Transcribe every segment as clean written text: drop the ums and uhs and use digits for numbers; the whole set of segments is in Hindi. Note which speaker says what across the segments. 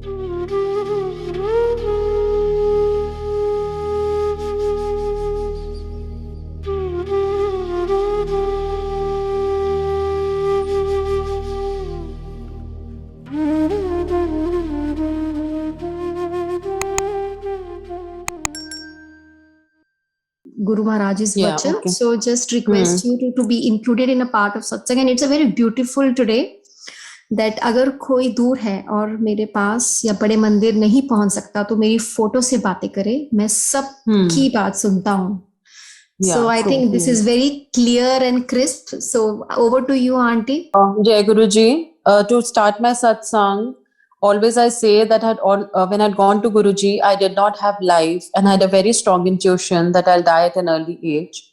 Speaker 1: Guru Maharaj's
Speaker 2: Yeah,
Speaker 1: vachan.
Speaker 2: okay.
Speaker 1: So just request you to be included in a part of satsang, and it's a very beautiful today that अगर कोई दूर है और मेरे पास या बड़े मंदिर नहीं पहुंच सकता तो मेरी फोटो से बातें करे, मैं सबकी बात सुनता हूँ. So
Speaker 2: Yeah,
Speaker 1: I
Speaker 2: true.
Speaker 1: think this is very clear and crisp. So over to you, Auntie.
Speaker 2: Jai Guruji, to start my satsang, always I say that when I'd gone to Guruji, I did not have life and I had a very strong intuition that I'll die at an early age.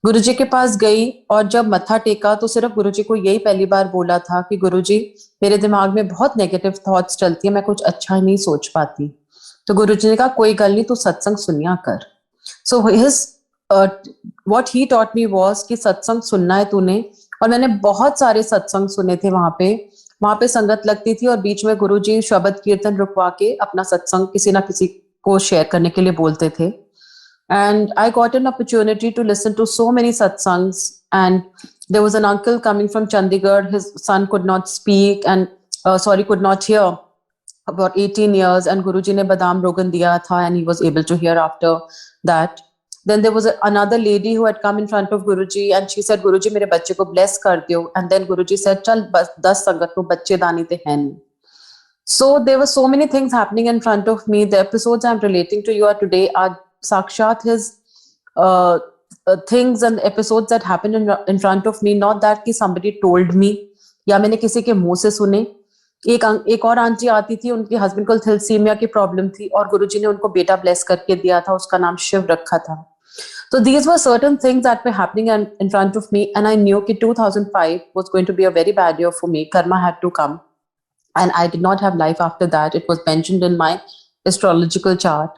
Speaker 2: गुरुजी के पास गई और जब मत्था टेका तो सिर्फ गुरुजी को यही पहली बार बोला था कि गुरुजी, मेरे दिमाग में बहुत नेगेटिव थॉट्स चलती है, मैं कुछ अच्छा नहीं सोच पाती. तो गुरुजी ने कहा कोई गल नहीं, तू सत्संग सुनिया कर. So his what he taught me was कि सत्संग सुनना है तूने. और मैंने बहुत सारे सत्संग सुने थे वहां पे संगत लगती थी और बीच में गुरुजी शब्द कीर्तन रुकवा के अपना सत्संग किसी ना किसी को शेयर करने के लिए बोलते थे. And I got an opportunity to listen to so many satsangs. And there was an uncle coming from Chandigarh. His son could not speak and could not hear about 18 years. And Guruji ne badam rogan diya tha, and he was able to hear after that. Then there was another lady who had come in front of Guruji, and she said, "Guruji, mere bachche ko bless kar diyo." And then Guruji said, "Chal, bas 10 sangat ko bachche dani te hain." So there were so many things happening in front of me. The episodes I'm relating to you are today are Sakshat his things and episodes that happened in front of me, not that कि somebody told me या मैंने किसी के मुंह से सुने. एक और आंटी आती थी, उनके हस्बैंड को थैलेसीमिया की प्रॉब्लम थी और गुरुजी ने उनको बेटा ब्लेस करके दिया था, उसका नाम शिव रखा था. So these were certain things that were happening in front of me, and I knew कि 2005 was going to be a very bad year for me. Karma had to come, and I did not have life after that. It was mentioned in my astrological chart.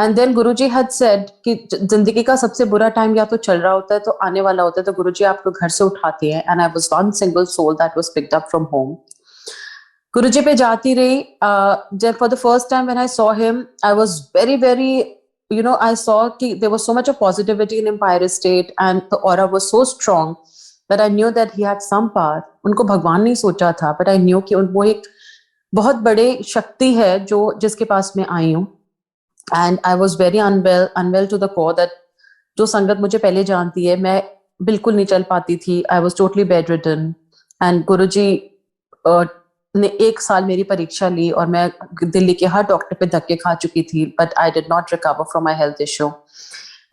Speaker 2: And then Guruji had said कि जिंदगी का सबसे बुरा टाइम या तो चल रहा होता है तो आने वाला होता है, तो गुरुजी आपको घर से उठाते हैं. And I was one single soul that was picked up from home. गुरुजी पे जाती रही. For the first time when I saw him, I was very, very, I saw कि there was so much of positivity in Empire State and the aura was so strong that I knew that he had some power. उनको भगवान नहीं सोचा था, but I knew कि वो एक बहुत बड़े शक्ति है जिसके पास मैं आई हूँ. And I was very unwell to the core that जो संगत मुझे पहले जानती है, मैं बिल्कुल नहीं चल पाती थी. I was totally bedridden. And गुरुजी ने 1 साल मेरी परीक्षा ली और मैं दिल्ली के हर डॉक्टर पे धक्के खा चुकी थी, but I did not recover from my health issue.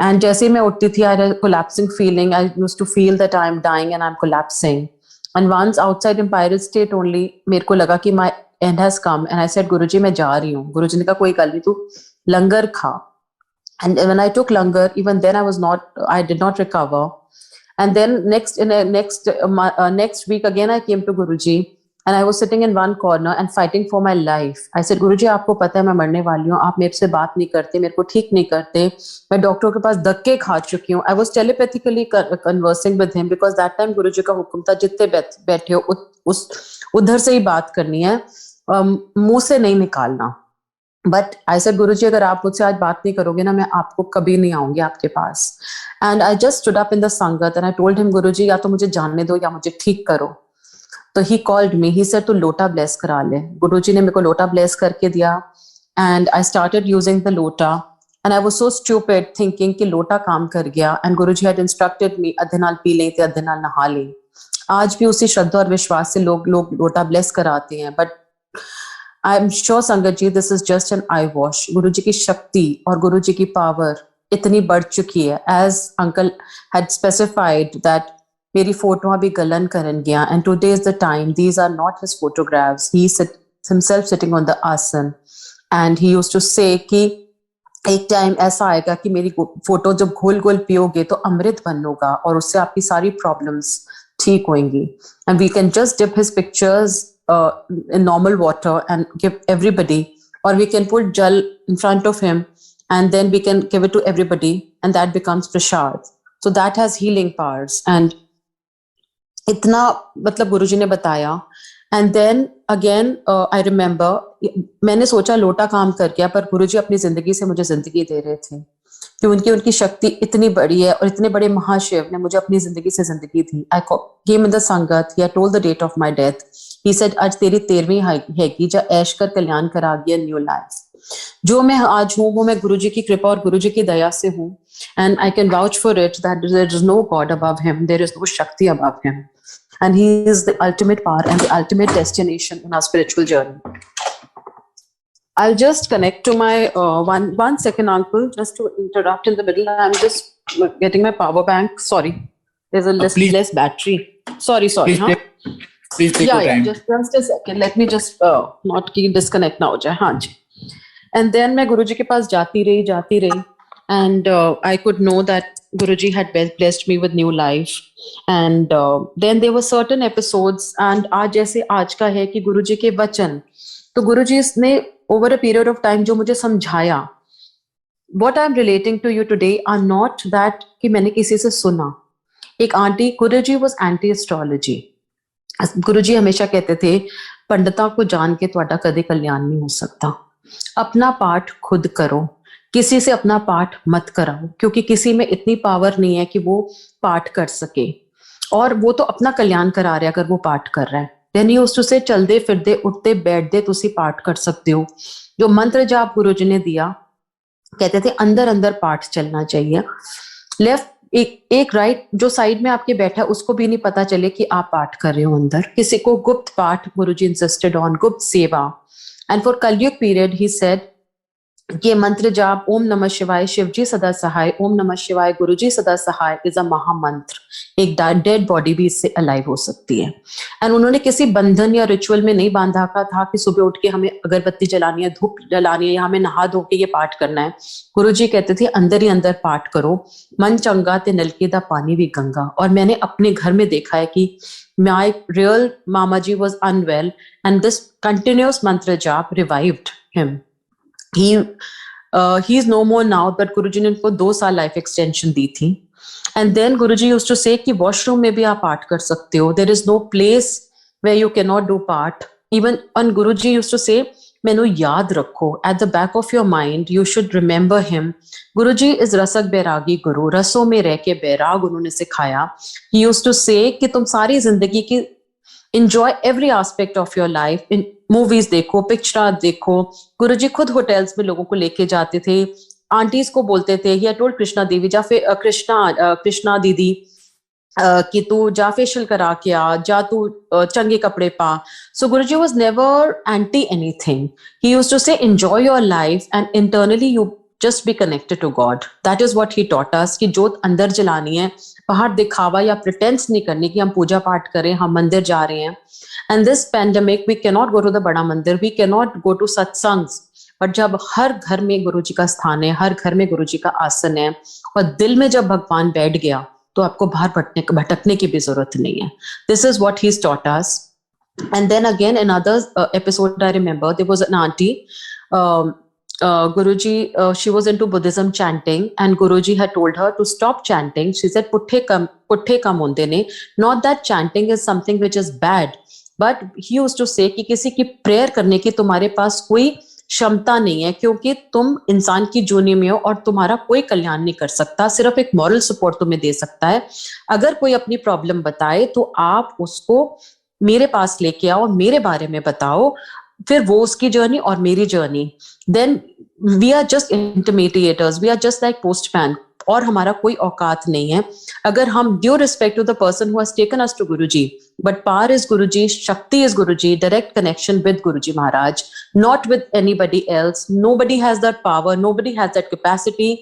Speaker 2: And जैसे मैं उठती थी, I had a collapsing feeling. I used to feel that I am dying and I'm collapsing. And once outside Empire State only, मेरे को लगा कि my end has come. And I said, गुरुजी मैं जा रही हूँ. गुरुजी ने कहा कोई गल नहीं, तू langar kha. And when I took langar, even then I did not recover. And then next week again I came to Guruji, and I was sitting in one corner and fighting for my life. I said, Guruji आपको पता है मैं मरने वाली हूँ, आप मेरे से बात नहीं करते, मेरे को ठीक नहीं करते, मैं डॉक्टर के पास धक्के खा चुकी हूँ. I was telepathically conversing with him because that time Guruji का हुक्म था जितने बैठे हो उधर से ही बात करनी है, मुंह से नहीं निकालना. But I said, Guruji, अगर आप मुझसे आज बात नहीं करोगे ना, मैं आपको कभी नहीं आऊंगी आपके पास. And I just stood up in the sangat and I told him, Guruji, या तो मुझे जानने दो या मुझे ठीक करो. तो he called me. He said, तू लोटा ब्लेस करा ले. गुरुजी ने मेरे को लोटा ब्लेस करके दिया. And I started using the lota. And I was so stupid thinking कि लोटा काम कर गया. And Guruji had instructed me, अधे नाल पी ले ते अधे नाल नहा ले. आज भी उसी श्रद्धा और विश्वास से लोग लोटा ब्लेस कराते हैं. But I'm sure संगत जी, this is just an eye wash. गुरुजी की शक्ति और गुरुजी की पावर इतनी बढ़ चुकी है. As uncle had specified that मेरी फोटो अभी गलन करन गया, and today is the time. These are not his photographs. He himself sitting on the asan, and he used to say कि एक टाइम ऐसा आएगा कि मेरी फोटो जब घोल घोल पियोगे तो अमृत बनोगा और उससे आपकी सारी प्रॉब्लम्स ठीक होंगी. And we can just dip his pictures in normal water and give everybody, or we can put jal in front of him and then we can give it to everybody, and that becomes prasad. So that has healing powers. And इतना मतलब गुरुजी ने बताया. And then again I remember, मैंने सोचा लोटा काम कर गया, पर गुरुजी अपनी जिंदगी से मुझे जिंदगी दे रहे थे कि उनकी शक्ति इतनी बड़ी है और इतने बड़े महाशिव ने मुझे अपनी जिंदगी से जिंदगी दी. आई केम in the sangat, he told the date of my death. He said आज तेरी 13वीं हैगी, जा ऐश कर कल्याण करा गया न्यू लाइफ. जो मैं आज हूँ वो मैं गुरुजी की कृपा और गुरुजी की दया से हूँ. And I can vouch for it that there is no god above him, there is no shakti above him, and he is the ultimate power and the ultimate destination in our spiritual journey. I'll just connect to my one second, uncle, just to interrupt in the middle. I'm just getting my power bank. Sorry, there's a less battery. Sorry.
Speaker 3: Please
Speaker 2: Huh?
Speaker 3: please take your time.
Speaker 2: Just a second. Let me just not disconnect now. हाँ जी. And then मैं गुरुजी के पास जाती रही, and I could know that Guruji had blessed me with new life. And then there were certain episodes, and आज जैसे आज का है कि गुरुजी के वचन, तो गुरुजी ने over a period of time जो मुझे समझाया, what I'm relating to you today are not that कि मैंने किसी से सुना. एक आंटी, गुरुजी was anti-astrology. गुरुजी हमेशा कहते थे पंडिता को जान के ਤੁਹਾਡਾ कदे कल्याण नहीं हो सकता. अपना पाठ खुद करो, किसी से अपना पाठ मत कराओ, क्योंकि किसी में इतनी पावर नहीं है कि वो पाठ कर सके, और वो तो अपना कल्याण करा रहा है अगर वो पाठ कर रहा है. देन यूज्ड टू से चलते फिरते उठते बैठते तुसी पाठ कर सकते हो. जो मंत्र जाप गुरुजी ने दिया, कहते थे अंदर अंदर पाठ चलना चाहिए. लेफ्ट एक राइट जो साइड में आपके बैठा है उसको भी नहीं पता चले कि आप पाठ कर रहे हो अंदर. किसी को गुप्त पाठ गुरुजी इंसिस्टेड ऑन, गुप्त सेवा. एंड फॉर कलयुग पीरियड ही सेड ये मंत्र जाप ओम नमः शिवाय शिवजी सदा सहाय, ओम नमः शिवाय गुरुजी सदा सहाय इज अ महामंत्र. एक डेड बॉडी भी इससे अलाइव हो सकती है. एंड उन्होंने किसी बंधन या रिचुअल में नहीं बांधा था कि सुबह उठ के हमें अगरबत्ती जलानी है, धूप जलानी है, या हमें नहा धो के ये पाठ करना है. गुरुजी कहते थे अंदर ही अंदर पाठ करो, मन चंगा ते नलके दा पानी भी गंगा. और मैंने अपने घर में देखा है कि my real mama ji was unwell and this continuous mantra jaap revived him. he is no more now, but Guruji ने उनको 2 साल लाइफ एक्सटेंशन दी थी. And then Guruji used to say कि वॉशरूम में भी आप पाठ कर सकते हो, there is no place where you can not do path. Even on Guruji used to say मैनू याद रखो, at the back of your mind you should remember him. Guruji is rasak bairagi गुरु, रसों में रह के बैराग उन्होंने सिखाया. ही यूज्ड टू से कि तुम सारी जिंदगी की enjoy every aspect of your life. in movies देखो, पिक्चर देखो. गुरुजी खुद होटल्स में लोगों को लेके जाते थे, आंटीज को बोलते थे ही टोल्ड कृष्णा देवी जा कृष्णा दीदी कि तू जा फेशियल करा के आ, जा तू चंगे कपड़े पा. So Guruji was never anti anything. He used to say enjoy your life and internally you just be connected to God. That is what he taught us कि जोत अंदर जलानी है, बाहर दिखावा या प्रिटेंस नहीं करनी कि हम पूजा पाठ करें, हम मंदिर जा रहे हैं. And this pandemic we can not go to the Bada Mandir, we can not go to satsangs, but जब हर घर में गुरुजी का स्थान है, हर घर में गुरुजी का आसन है, और दिल में जब भगवान बैठ गया तो आपको बाहर भटकने की भी जरूरत नहीं है. This is what he taught us. And then again in other episode I remember there was an aunty, Guruji, she was into Buddhism chanting, and Guruji had told her to stop chanting. She said, "Putte kam honde ne." Not that chanting is something which is bad, but he used to say कि किसी की prayer करने की तुम्हारे पास कोई क्षमता नहीं है, क्योंकि तुम इंसान की जूनी में हो और तुम्हारा कोई कल्याण नहीं कर सकता, सिर्फ एक मॉरल सपोर्ट तुम्हें दे सकता है. अगर कोई अपनी प्रॉब्लम बताए तो आप उसको मेरे पास लेके आओ, मेरे बारे में बताओ, फिर वो उसकी जर्नी और मेरी journey. Then we are just intermediators, we are just like postman, और हमारा कोई औकात नहीं है. अगर हम due respect to the person who has taken us to Guruji, but power is Guruji, shakti is Guruji, direct connection with Guruji Maharaj, not with anybody else. Nobody has that power, nobody has that capacity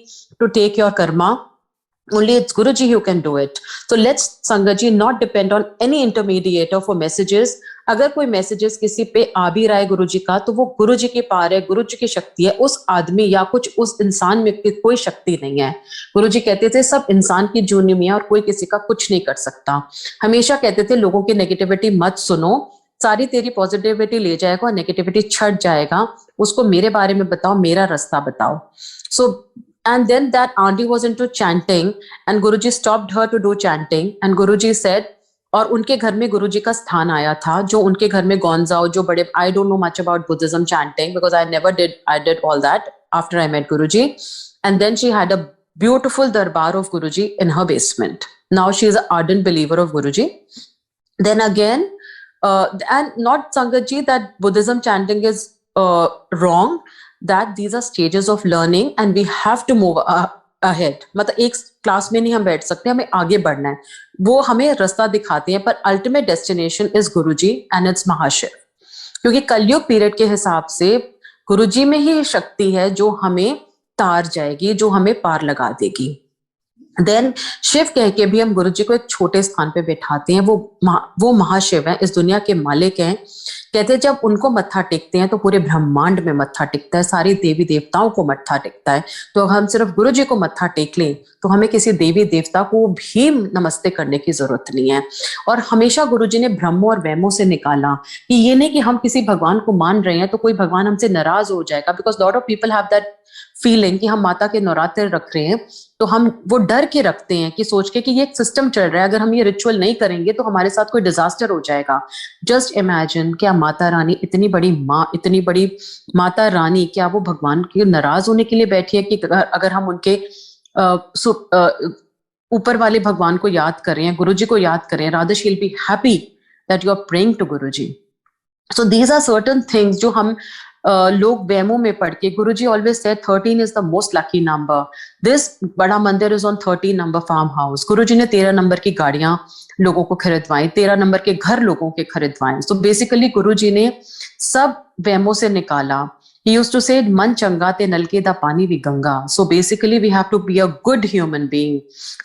Speaker 2: to take your karma. Only it's Guruji who can do it. So let's Sangaji not depend on any intermediator for messages. अगर कोई मैसेजेस किसी पे आ भी रहा है गुरुजी का, तो वो गुरुजी की पावर है, गुरुजी की शक्ति है. उस आदमी या कुछ उस इंसान में कोई शक्ति नहीं है. गुरुजी कहते थे सब इंसान की जूनी में है और कोई किसी का कुछ नहीं कर सकता. हमेशा कहते थे लोगों की नेगेटिविटी मत सुनो, सारी तेरी पॉजिटिविटी ले जाएगा और नेगेटिविटी छट जाएगा. उसको मेरे बारे में बताओ, मेरा रास्ता बताओ. So and then that auntie was into chanting, and Guruji stopped her to do chanting, and Guruji said, और उनके घर में गुरुजी का स्थान आया था, जो उनके घर में गौनजाओ, जो बड़े, I don't know much about Buddhism chanting because I did all that after I met Guruji. And then she had a beautiful darbar of Guruji in her basement. Now she is an ardent believer of Guruji. Then again, and not Sangat ji that Buddhism chanting is wrong, that these are stages of learning and we have to move ahead. मतलब एक क्लास में नहीं हम बैठ सकते, हमें आगे बढ़ना है. वो हमें रास्ता दिखाते हैं, पर ultimate destination is Guruji and it's Mahashiv. क्योंकि कलयुग पीरियड के हिसाब से गुरुजी में ही शक्ति है जो हमें तार जाएगी, जो हमें पार लगा देगी. देन शिव कह के भी हम गुरुजी को एक छोटे स्थान पे बैठाते हैं. वो महाशिव हैं, इस दुनिया के मालिक हैं. कहते हैं जब उनको मत्था टेकते हैं तो पूरे ब्रह्मांड में मत्था टेकता है, सारी देवी देवताओं को मत्था टेकता है. तो हम सिर्फ गुरुजी को मत्था टेक लें तो हमें किसी देवी देवता को भी नमस्ते करने की जरूरत नहीं है. और हमेशा गुरुजी ने ब्रह्मों और वहमों से निकाला कि ये नहीं कि हम किसी भगवान को मान रहे हैं तो कोई भगवान हमसे नाराज हो जाएगा. Because lot of people have that feeling कि हम माता के नवरात्र रख रहे हैं, तो हम वो डर के रखते हैं कि सोच के कि ये एक सिस्टम चल रहा है, अगर हम ये रिचुअल नहीं करेंगे तो हमारे साथ कोई डिजास्टर हो जाएगा. जस्ट इमेजिन, क्या माता रानी इतनी बड़ी माँ, इतनी बड़ी माता रानी, क्या वो भगवान के नाराज होने के लिए बैठी है कि अगर हम उनके ऊपर वाले भगवान को याद करें, गुरुजी को याद करें, Radha she will be happy that you are praying to Guruji. So these are certain things जो हम लोग वहमों में पढ़ के, Guruji always said 13 is the most lucky number. This Bada Mandir is on 13 number farm house. Guruji ने 13 नंबर की गाड़ियां लोगों को खरीदवाई, 13 नंबर के घर लोगों के खरीदवाए. तो बेसिकली गुरुजी ने सब वहमों से निकाला. He used to say, मन चंगा ते नलके दा पानी भी Ganga. So basically we have to be a good human being.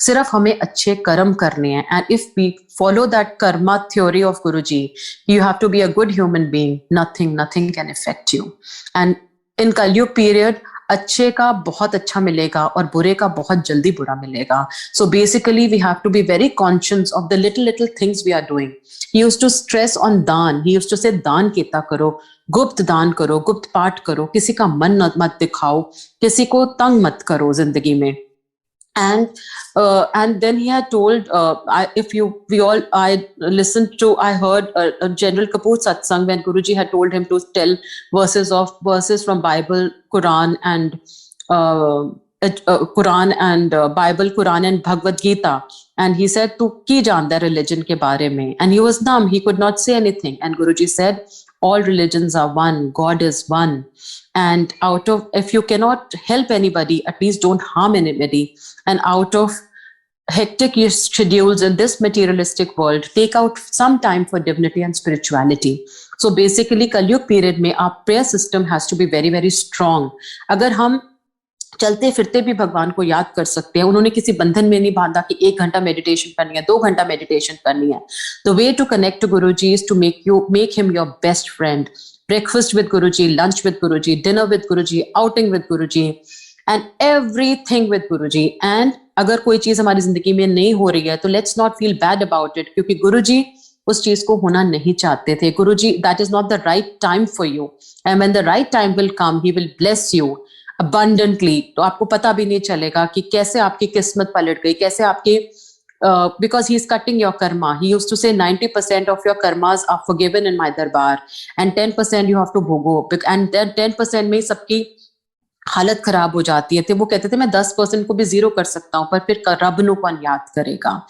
Speaker 2: सिर्फ हमें अच्छे कर्म करने हैं. And if we follow that karma theory of Guruji, you have to be a good human being. Nothing can affect you. And in Kalyug period, अच्छे का बहुत अच्छा मिलेगा और बुरे का बहुत जल्दी बुरा मिलेगा. So basically we have to be very conscious of the little things we are doing. He used to stress on दान. He used to say दान केता करो, गुप्त दान करो, गुप्त पाठ करो, किसी का मन मत दिखाओ, किसी को तंग मत करो जिंदगी में. And then he had told, I heard General Kapoor satsang when Guruji had told him to tell verses from Bible, Quran and Quran and Bhagavad Gita. And he said, "Tu ki janda religion ke bare mein?" And he was numb. He could not say anything. And Guruji said, "All religions are one. God is one. And if you cannot help anybody, at least don't harm anybody. And out of hectic schedules in this materialistic world, take out some time for divinity and spirituality." So basically, Kalyug period mein, our prayer system has to be very, very strong. अगर हम चलते फिरते भी भगवान को याद कर सकते हैं, उन्होंने किसी बंधन में नहीं बांधा कि 1 घंटा मेडिटेशन करनी है, 2 घंटा मेडिटेशन करनी है. The way to connect to Guruji is to make him your best friend. Breakfast with Guruji, lunch with Guruji, dinner with Guruji, outing with Guruji, and everything with Guruji. And अगर कोई चीज हमारी जिंदगी में नहीं हो रही है तो let's not feel bad about it, क्योंकि गुरुजी उस चीज को होना नहीं चाहते थे. गुरुजी, that is not the right time for you. And when the right time will come, he will bless you abundantly. तो आपको पता भी नहीं चलेगा कि कैसे आपकी किस्मत पलट गई, कैसे आपके because he is cutting your karma. He used to say 90% of your karmas are forgiven in my darbar and 10% you have to bhogo. And then 10% में सबकी हालत खराब हो जाती है. तो वो कहते थे मैं 10% को भी जीरो कर सकता हूँ, पर फिर रब नु कौन याद करेगा.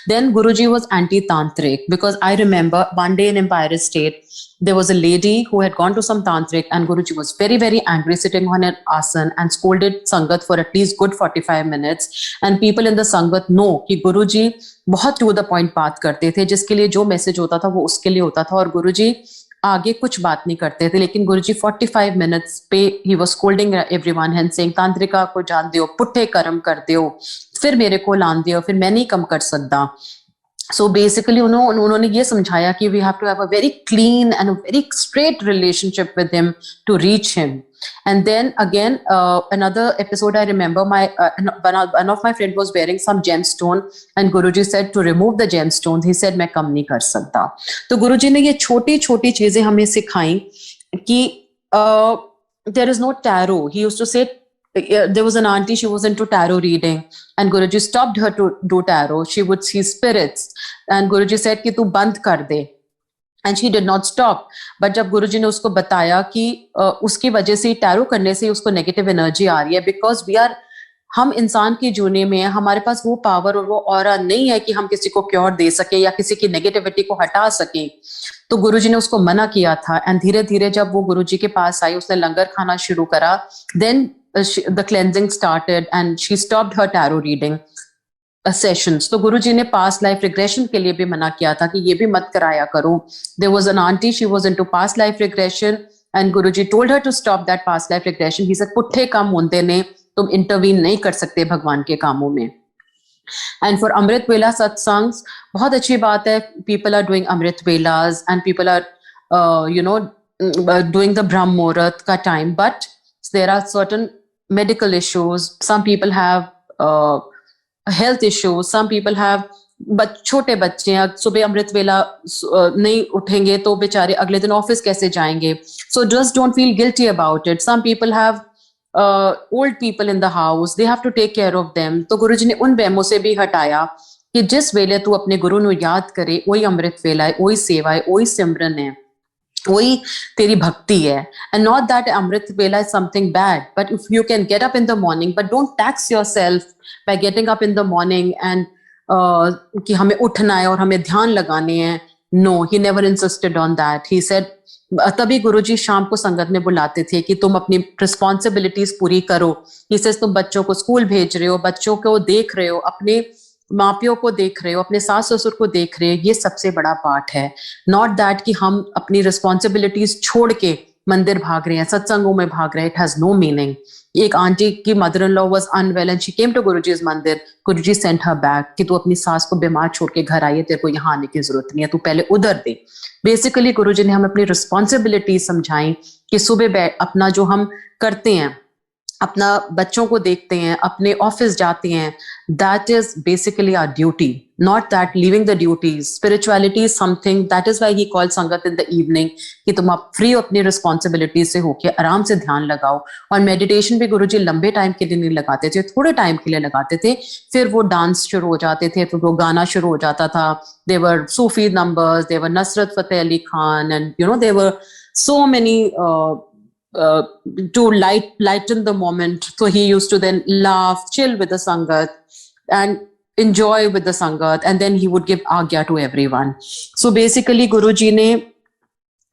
Speaker 2: Then Guruji was anti-tantric because I remember one day in Empire State there was a lady who had gone to some tantric and Guruji was very, very angry sitting on an asan and scolded Sangat for at least good 45 minutes. And people in the Sangat know कि Guruji बहुत to the point बात करते थे, जिसके लिए जो मैसेज होता था वो उसके लिए होता था, और Guruji आगे कुछ बात नहीं करते थे. लेकिन गुरुजी 45 मिनट्स पे ही was scolding everyone and saying तांत्रिका को जान दियो, पुट्ठे कर्म कर दियो, फिर मेरे को लान दियो, फिर मैं नहीं कम कर सकता. So basically उन्होंने ये समझाया कि we have to have a very clean and a very straight relationship with him to reach him. And then again another episode I remember, one of my friend was wearing some gemstone and Guruji said to remove the gemstones. He said मैं कम नहीं कर सकता. तो गुरुजी ने ये छोटी छोटी चीजें हमें सिखाई कि there is no tarot. He used to say there was an auntie, she was into tarot reading and Guruji stopped her to do tarot. She would see spirits and Guruji said कि तू बंद कर दे, and she did not stop. But जब गुरुजी ने उसको बताया कि उसकी वजह से टैरो करने से उसको नेगेटिव एनर्जी आ रही है, बिकॉज हम इंसान की जूने में है, हमारे पास वो पावर और वो ऑरा नहीं है कि हम किसी को क्योर दे सके या किसी की नेगेटिविटी को हटा सके. तो गुरुजी ने उसको मना किया था. एंड धीरे धीरे जब वो गुरुजी के पास आई, उसने लंगर खाना शुरू करा, then the cleansing started and she stopped her tarot reading sessions. तो गुरुजी ने पास्ट लाइफ रिग्रेशन के लिए भी मना किया था कि ये भी मत कराया करो. There was an aunty, she was into past life regression and Guruji told her to stop that past life regression. He said पुट्ठे काम होते ने, तुम इंटरवीन नहीं कर सकते भगवान के कामों में. एंड फॉर अमृत वेला सत्संग्स, बहुत अच्छी बात है, people are doing Amrit Velas and people are doing the Brahma Muhurat का time, but there are certain medical issues, some people have health issues, some people have छोटे बच्चे हैं, सुबह अमृत वेला नहीं उठेंगे तो बेचारे अगले दिन ऑफिस कैसे जाएंगे. So just don't feel guilty about it. Some people have old people in the house, they have to take care of them. तो गुरुजी ने उन वहमों से भी हटाया कि जिस वेले तू अपने गुरु ਨੂੰ याद करे, वही अमृत वेला है, वही सेवा है, वही सिमरन है, वही तेरी भक्ति है. And not that अमृत वेला is something bad, but if you can get up in the morning, but don't tax yourself by getting up in the morning and कि हमें उठना है और हमें ध्यान लगाने हैं. No, he never insisted on that. He said, तभी गुरुजी शाम को संगत में बुलाते थे कि तुम अपनी रिस्पॉन्सिबिलिटीज पूरी करो. He says, तुम बच्चों को स्कूल भेज रहे हो, बच्चों को देख रहे हो, अपने माँ-प्यो को देख रहे हो, अपने सास ससुर को देख रहे हो, ये सबसे बड़ा पार्ट है. नॉट दैट कि हम अपनी रिस्पॉन्सिबिलिटीज छोड़ के मंदिर भाग रहे हैं, सत्संगों में भाग रहे हैं. It has no meaning. एक आंटी की mother in law was unwell and she came to Guruji's mandir. Guruji sent her back कि तू अपनी सास को बीमार छोड़ के घर आई है, तेरे को यहाँ आने की जरूरत नहीं है, तू पहले उधर दे. बेसिकली गुरुजी ने हमें अपनी रिस्पॉन्सिबिलिटी समझाई कि सुबह अपना जो हम करते हैं, अपना बच्चों को देखते हैं, अपने ऑफिस जाते हैं, that is basically our duty, not that leaving the duties. Spirituality is something, that is why he called संगत in the evening, कि तुम आप फ्री अपनी रिस्पॉन्सिबिलिटी से होके आराम से ध्यान लगाओ. और मेडिटेशन भी गुरुजी लंबे टाइम के लिए नहीं लगाते थे, थोड़े टाइम के लिए लगाते थे, फिर वो डांस शुरू हो जाते थे, फिर वो गाना शुरू हो जाता था. They were Sufi numbers, they were Nusrat Fateh Ali Khan, and there were so many to lighten the moment. So he used to then laugh, chill with the sangat and enjoy with the sangat, and then he would give agya to everyone. So basically Guruji ne,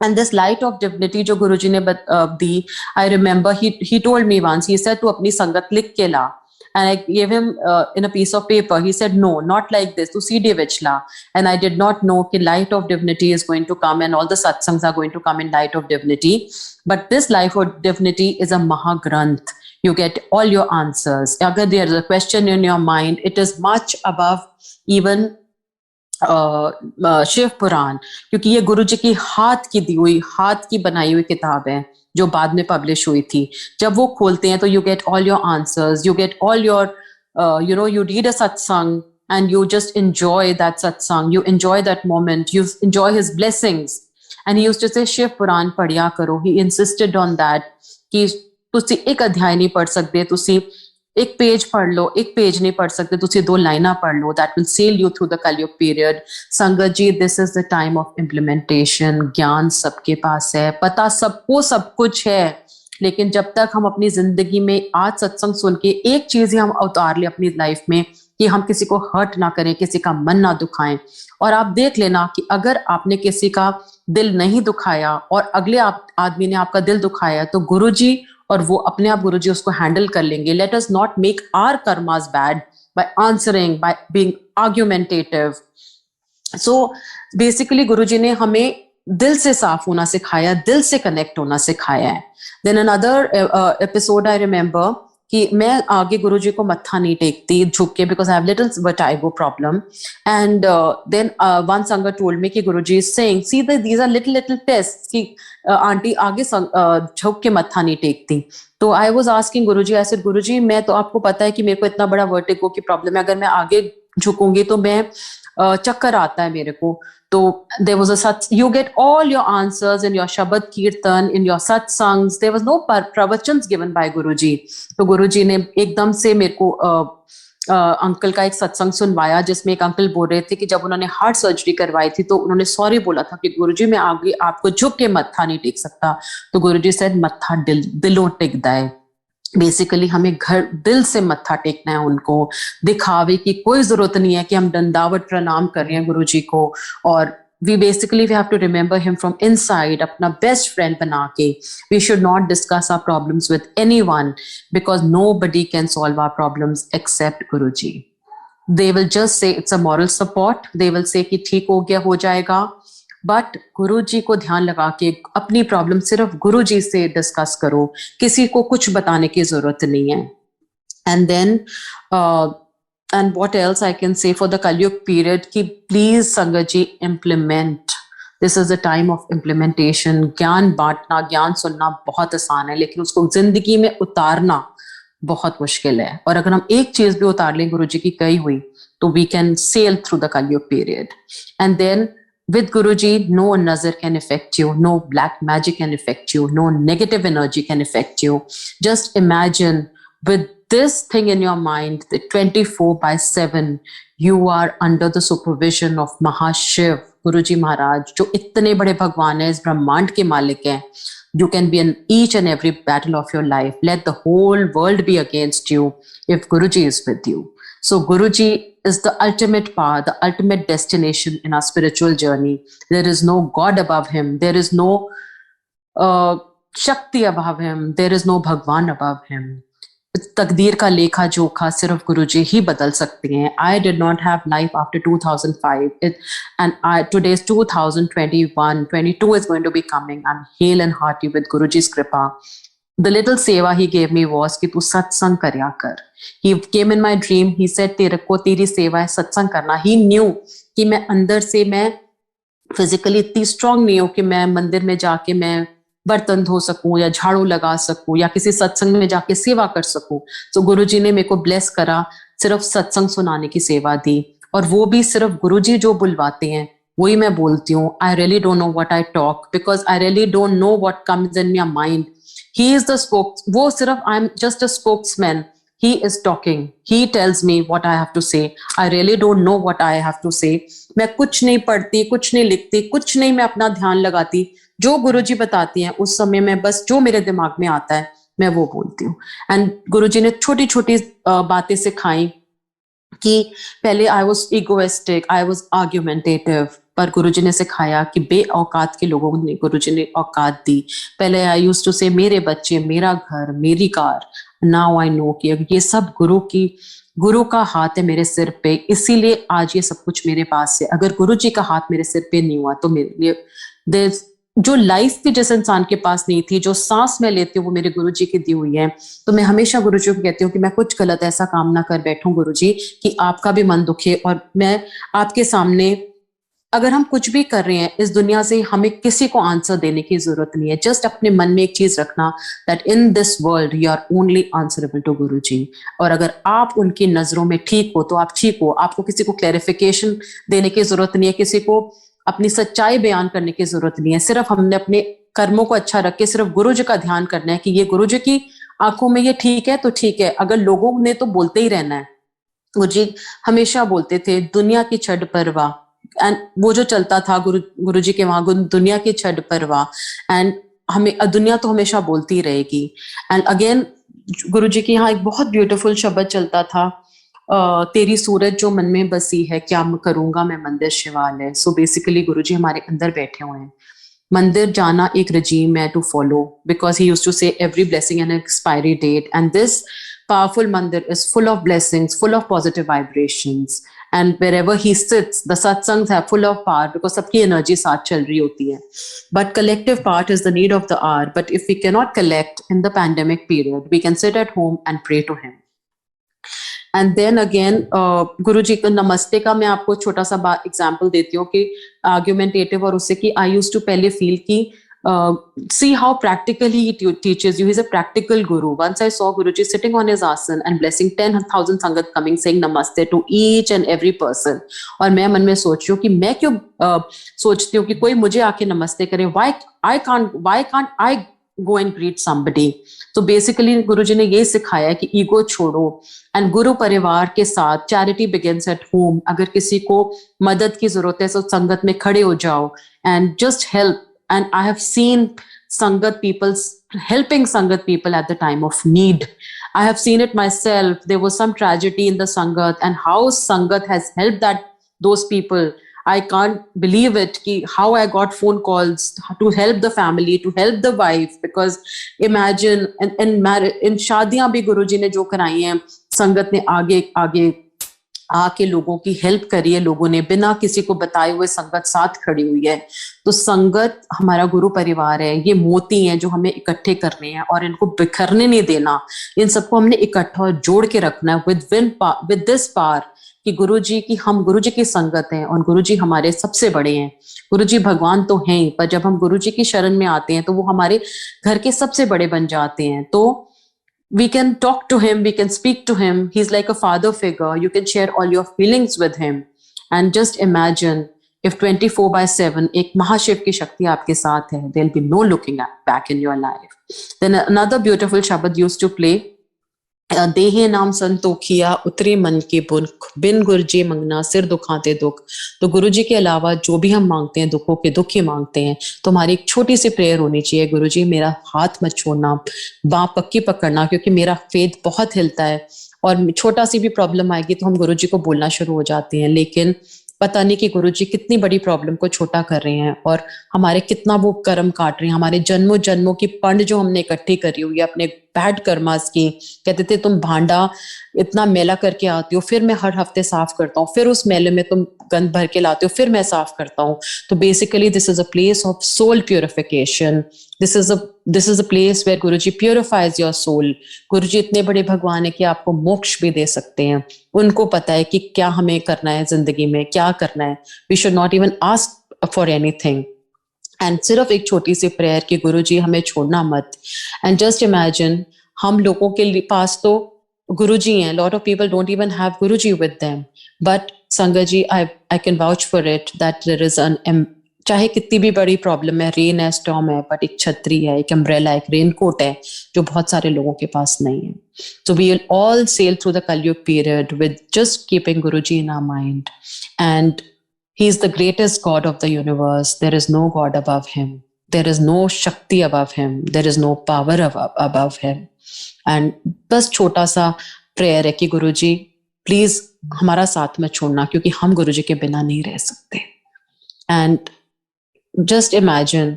Speaker 2: and this light of divinity jo Guruji ne di, I remember he told me once, he said tu apni sangat likh ke la. And I gave him in a piece of paper. He said, no, not like this. To CD vich la. And I did not know that light of divinity is going to come and all the satsangs are going to come in light of divinity. But this light of divinity is a Mahagranth. You get all your answers. Agar there is a question in your mind, it is much above even Shiv पुराण, क्योंकि ये गुरु जी की हाथ की दी हुई, हाथ की बनाई हुई किताब है जो बाद में पब्लिश हुई थी. जब वो खोलते हैं तो you get all your answers, you get all your you read a सत्संग and you just enjoy that satsang, you enjoy that moment, you enjoy his blessings. And he used to say Shiv पुराण पढ़िया करो. He insisted on that कि तुसी एक अध्याय नहीं पढ़ सकते, तुसी एक पेज पढ़ लो, एक पेज नहीं पढ़ सकते, तुसी 2 लाइना पढ़ लो. That will sail you through the Kalyug period. संगत जी, this is the time of implementation. ज्ञान सबके पास है, पता सबको सब कुछ है, लेकिन जब तक हम अपनी जिंदगी में आज सत्संग सुन के एक चीज ही हम उतार ले अपनी लाइफ में कि हम किसी को हर्ट ना करें, किसी का मन ना दुखाएं. और आप देख लेना कि अगर आपने किसी का दिल नहीं दुखाया और अगले आदमी ने आपका दिल दुखाया, तो गुरुजी और वो अपने आप गुरुजी उसको हैंडल कर लेंगे. Let us not make our karmas bad by answering, by being argumentative. So basically Guruji ने हमें दिल से साफ होना सिखाया, दिल से कनेक्ट होना सिखाया है. Then another episode I remember कि मैं आगे गुरुजी को मत्था नहीं टेकती झुक के, because I have little vertigo problem. And then one sangat told me कि Guruji is saying, see these are little tests कि आंटी आगे झुक के मत्था नहीं टेकती. तो I was asking Guruji, I said Guruji मैं तो आपको पता है कि मेरे को इतना बड़ा वर्टिगो की प्रॉब्लम है, अगर मैं आगे झुकूंगी तो मैं चक्कर आता है मेरे को. तो there was you get all your answers in your Shabad Kirtan, in your satsangs. There was no pravachans given by Guruji. तो गुरुजी ने एकदम से मेरे को अंकल का एक सत्संग सुनवाया जिसमें एक अंकल बोल रहे थे कि जब उन्होंने हार्ट सर्जरी करवाई थी तो उन्होंने सॉरी बोला था कि गुरुजी मैं आगे आपको झुक के मत्था नहीं टेक सकता, तो गुरुजी सेड मत्था दिलों टेकदा है। बेसिकली हमें घर दिल से मत्था टेकना है उनको, दिखावे की कोई जरूरत नहीं है कि हम दंडावत प्रणाम कर रहे हैं गुरुजी को, और we have to remember him from inside, अपना best friend बना के। We should not discuss our problems with anyone because nobody can solve our problems except Guruji. They will just say it's a moral support, they will say कि ठीक हो गया, हो जाएगा, बट गुरुजी को ध्यान लगा के अपनी प्रॉब्लम सिर्फ गुरुजी से डिस्कस करो, किसी को कुछ बताने की जरूरत नहीं है। And then and what else I can say for the Kalyug period कि please संगत जी implement, this is the time of implementation। ज्ञान बांटना, ज्ञान सुनना बहुत आसान है, लेकिन उसको जिंदगी में उतारना बहुत मुश्किल है। और अगर हम एक चीज भी उतार लें गुरुजी की कही हुई तो we can sail through the Kalyug period। And then with Guruji, no nazar can affect you, no black magic can affect you, no negative energy can affect you। Just imagine with this thing in your mind that 24/7 you are under the supervision of Mahashiv, Guruji Maharaj, जो इतने बड़े भगवान है, इस ब्रह्मांड के मालिक हैं। You can be in each and every battle of your life, let the whole world be against you if Guruji is with you। So Guruji is the ultimate power, the ultimate destination in our spiritual journey। There is no God above him, there is no Shakti above him, there is no Bhagwan above him। तकदीर का लेखा जोखा सिर्फ गुरुजी ही बदल सकते हैं। I did not have life after 2005 and today is 2021, 22 is going to be coming। I'm hale and hearty with Guruji's kripa। The little seva he gave me was कि तू सत्संग करया कर। He came in my dream, he said तेरे को तेरी सेवा है सत्संग करना। He knew कि मैं अंदर से मैं फिजिकली इतनी स्ट्रांग नहीं हूँ कि मैं मंदिर में जाके मैं बर्तन धो सकूं या झाड़ू लगा सकूं या किसी सत्संग में जाके सेवा कर सकूं। तो गुरुजी ने मेरे को ब्लेस करा, सिर्फ सत्संग सुनाने की सेवा दी, और वो भी सिर्फ गुरुजी जो बुलवाते हैं वही मैं बोलती हूँ। I really don't know what I talk because I really don't know what comes in your mind. He is the spokes, वो सिर्फ I am just a spokesman. He is talking, he tells me what I have to say। I really don't know what I have to say। मैं कुछ नहीं पढ़ती, कुछ नहीं लिखती, कुछ नहीं मैं अपना ध्यान लगाती, जो गुरुजी बताती हैं उस समय में बस जो मेरे दिमाग में आता है मैं वो बोलती हूँ। एंड गुरुजी ने छोटी छोटी बातें सिखाई कि पहले I was egoistic, I was argumentative, पर गुरुजी ने सिखाया कि बे औकात के लोगों ने गुरुजी ने औकात दी। पहले आई यूज्ड टू से मेरे बच्चे, मेरा घर, मेरी कार। नाउ आई नो कि ये सब गुरु का हाथ है मेरे सिर पे, इसीलिए आज ये सब कुछ मेरे पास है। अगर गुरुजी का हाथ मेरे सिर पे नहीं हुआ तो मेरे लिए जो लाइफ भी जिस इंसान के पास नहीं थी, जो सांस मैं लेती हूँ वो मेरे गुरुजी की दी हुई है। तो मैं हमेशा गुरुजी को कहती हूँ कि मैं कुछ गलत ऐसा काम ना कर बैठूं गुरुजी कि आपका भी मन दुखे। और मैं आपके सामने, अगर हम कुछ भी कर रहे हैं इस दुनिया से, हमें किसी को आंसर देने की जरूरत नहीं है। जस्ट अपने मन में एक चीज रखना that in this world you are only answerable to Guruji. और अगर आप उनकी नजरों में ठीक हो तो आप ठीक हो। आपको किसी को क्लैरिफिकेशन देने की जरूरत नहीं है, किसी को अपनी सच्चाई बयान करने की जरूरत नहीं है। सिर्फ हमने अपने कर्मों को अच्छा रख के सिर्फ गुरुजी का ध्यान करना है कि ये गुरुजी की आंखों में ये ठीक है तो ठीक है। अगर लोगों ने तो बोलते ही रहना है। गुरुजी हमेशा बोलते थे दुनिया की छड़ परवाह, एंड वो जो चलता था गुरुजी के वहां, दुनिया की छड़ परवाह। एंड हमें दुनिया तो हमेशा बोलती रहेगी। एंड अगेन गुरुजी के यहाँ एक बहुत ब्यूटीफुल शब्द चलता था, तेरी सूरत जो मन में बसी है, क्या करूंगा मैं मंदिर शिवालय। सो बेसिकली गुरुजी हमारे अंदर बैठे हुए हैं। मंदिर जाना एक रजीम है to follow, because he used to say every blessing and expiry date, and this powerful mandir is full of blessings, full of positive vibrations, and wherever he sits the satsangs are full of power because सबकी energy साथ चल रही होती है। But collective part is the need of the hour। But if we cannot collect in the pandemic period, we can sit at home and pray to him। And then again गुरुजी का नमस्ते का मैं आपको छोटा सा एग्जाम्पल देती हूँ कि आर्ग्यूमेंटेटिव और उससे कि आई यूज्ड टू पहले फील की see how practically he teaches you। He's a practical guru। Once I saw Guruji sitting on his asan and blessing 10,000 sangat coming saying namaste to each and every person। और मैं मन में सोच रही हूँ कि मैं क्यों सोचती हूँ कि कोई मुझे आके नमस्ते करे। Why can't I go and greet somebody. तो बेसिकली गुरुजी ने ये सिखाया कि ईगो छोड़ो एंड गुरु परिवार के साथ चैरिटी बिगिंस एट होम. अगर किसी को मदद की जरूरत है तो संगत में खड़े हो जाओ and just help. And I have seen संगत people helping sangat people at the time of need. I have seen it myself. There was some tragedy in the sangat and how sangat has helped those people. I can't believe it how I got phone calls to help the family, to help the wife, because imagine in शादियां भी गुरुजी ने जो कराई हैं, संगत ने आगे आके लोगों की हेल्प करी है. लोगों ने बिना किसी को बताए हुए संगत साथ खड़ी हुई है. तो संगत हमारा गुरु परिवार है. ये मोती हैं जो हमें इकट्ठे करने हैं और इनको बिखरने नहीं देना. इन सबको हमने इकट्ठा और जोड़ के रखना है विद दिस पावर कि गुरुजी की, हम गुरुजी की संगत हैं और गुरुजी हमारे सबसे बड़े हैं. गुरुजी भगवान तो हैं ही, पर जब हम गुरुजी की शरण में आते हैं तो वो हमारे घर के सबसे बड़े बन जाते हैं. तो we can talk to him, we can speak to him. He's like a father figure. You can share all your feelings with him. And just imagine if 24/7 एक महाशिव की शक्ति आपके साथ है, there'll be no looking back in your life. Then another beautiful shabad used to play. देहे नाम संतोखिया उतरे मन के बुन बिन गुरजे मंगना सिर दुखाते दुख. तो गुरुजी के अलावा जो भी हम मांगते हैं दुखों के दुख ही मांगते हैं. तो हमारी एक छोटी सी प्रेयर होनी चाहिए, गुरुजी मेरा हाथ मत छोड़ना, बाँ पक्की पकड़ना, क्योंकि मेरा फेथ बहुत हिलता है और छोटा सी भी प्रॉब्लम आएगी तो हम गुरुजी को बोलना शुरू हो जाते हैं. लेकिन पता नहीं कि गुरुजी कितनी बड़ी प्रॉब्लम को छोटा कर रहे हैं और हमारे कितना वो कर्म काट रहे हैं. हमारे जन्मों जन्मों की पंड जो हमने इकट्ठी करी हुई है अपने बैड कर्मास की. कहते थे तुम भांडा इतना मैला करके आती हो, फिर मैं हर हफ्ते साफ करता हूँ, फिर उस मेले में तुम गंद भर के लाते हो, फिर मैं साफ करता हूँ. तो basically this is a place of soul purification. This is a place where Guruji purifies your soul. Guruji इतने बड़े भगवान है कि आपको मोक्ष भी दे सकते हैं. उनको पता है कि क्या हमें करना है जिंदगी में, क्या करना है. We should not even ask for anything. And सिर्फ एक छोटी सी प्रेयर कि गुरुजी हमें छोड़ना मत. एंड जस्ट इमेजिन हम लोगों के पास तो गुरुजी हैं. Lot of people don't even have Guruji with them, but sangat ji I can vouch for it that there is an, चाहे कितनी भी बड़ी प्रॉब्लम है, रेन है, स्टॉर्म है, बट एक छतरी है, एक अम्ब्रेला, एक रेनकोट है जो बहुत सारे लोगों के पास नहीं है. So we will all sail through the Kalyug period with just keeping Guruji in our mind. And he is the greatest God of the universe. There is no God above him. There is no Shakti above him. There is no power above him. And बस छोटा सा प्रेयर है कि गुरुजी प्लीज हमारा साथ मत छोड़ना, क्योंकि हम गुरुजी के बिना नहीं रह सकते. And just imagine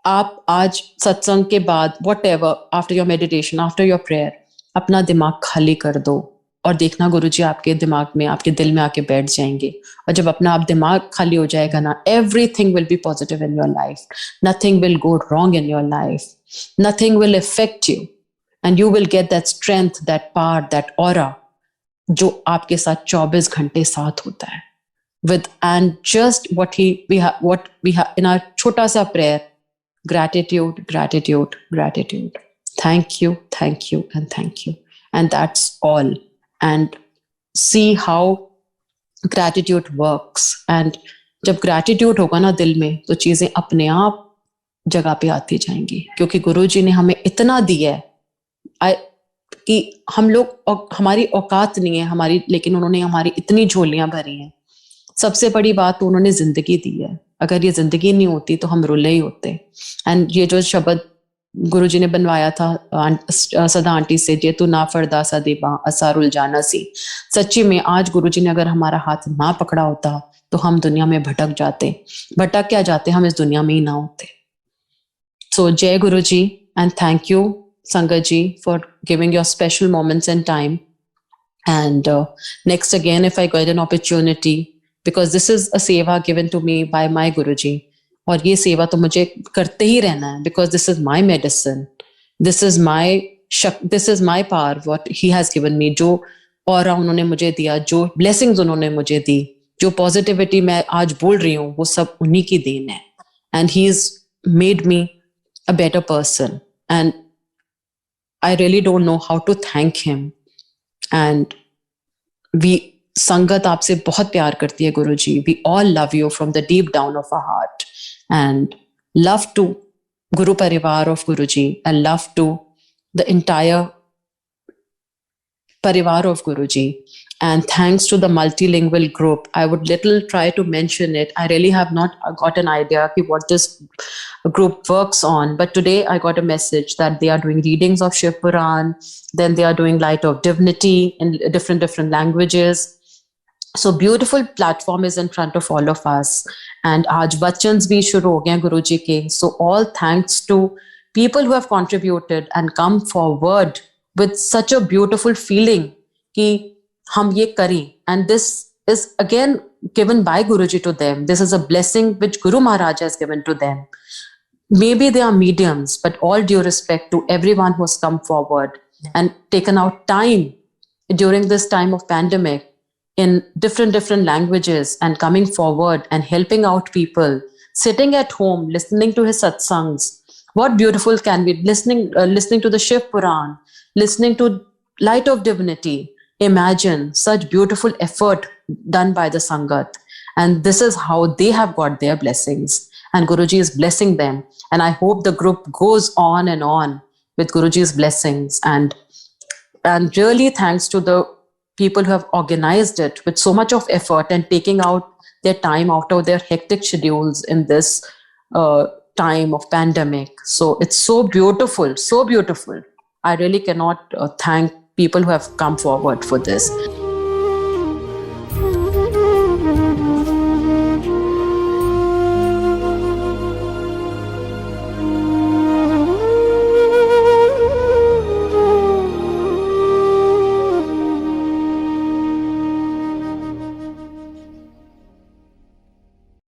Speaker 2: आप आज सत्संग के बाद whatever, after your meditation, after your prayer, अपना दिमाग खाली कर दो और देखना गुरुजी आपके दिमाग में, आपके दिल में आके बैठ जाएंगे. और जब अपना आप दिमाग खाली हो जाएगा ना, everything will be positive in your life. Nothing will go wrong in your life. Nothing will affect you. And you will get that strength, that power, that aura जो आपके साथ 24 घंटे साथ होता है. With and just what we have in our छोटा सा prayer, gratitude, gratitude, gratitude. Thank you, thank you, and thank you. And that's all. And see how gratitude works. And जब gratitude होगा ना दिल में, तो चीजें अपने आप जगह पे आती जाएंगी. क्योंकि गुरुजी ने हमें इतना दिया है कि हम लोग, हमारी औकात नहीं है हमारी, लेकिन उन्होंने हमारी इतनी झोलियां भरी हैं. सबसे बड़ी बात तो उन्होंने जिंदगी दी है. अगर ये जिंदगी नहीं होती तो हम रुले ही होते. एंड ये जो शब्द गुरुजी ने बनवाया था सदा आंटी से, जे तू ना फरदा सा देवा असारुल जाना सी. सच्ची में आज गुरुजी ने अगर हमारा हाथ ना पकड़ा होता तो हम दुनिया में भटक क्या जाते, हम इस दुनिया में ही ना होते. सो जय गुरुजी and thank you sangat ji for giving your special moments and time. And next again if I get an opportunity, because this is a seva given to me by my Guruji, और ये सेवा तो मुझे करते ही रहना है, because this is my medicine, this is my power what he has given me. जो aura उन्होंने मुझे दिया, जो blessings उन्होंने मुझे दी, जो positivity मैं आज बोल रही हूँ, वो सब उन्हीं की देन है. And he's made me a better person, and I really don't know how to thank him. And संगत आपसे बहुत प्यार करती है Guruji. We all love you from the deep down of our heart and love to Guru Parivar of Guruji, and love to the entire Parivar of Guruji. And thanks to the multilingual group, I would little try to mention it. I really have not got an idea of what this group works on. But today I got a message that they are doing readings of Shiv Puran, then they are doing Light of Divinity in different languages. So beautiful platform is in front of all of us. And aaj vachans bhi shuru ho gaye Guruji ke. So all thanks to people who have contributed and come forward with such a beautiful feeling ki hum ye kare. And this is again given by Guruji to them. This is a blessing which Guru Maharaj has given to them. Maybe they are mediums, but all due respect to everyone who has come forward and taken out time during this time of pandemic in different languages and coming forward and helping out people, sitting at home, listening to his satsangs. What beautiful can be listening to the Shiv Puran, listening to Light of Divinity. Imagine such beautiful effort done by the Sangat. And this is how they have got their blessings. And Guruji is blessing them. And I hope the group goes on and on with Guruji's blessings. And really thanks to the people who have organized it with so much of effort and taking out their time out of their hectic schedules in this time of pandemic. So it's so beautiful, so beautiful. I really cannot thank people who have come forward for this.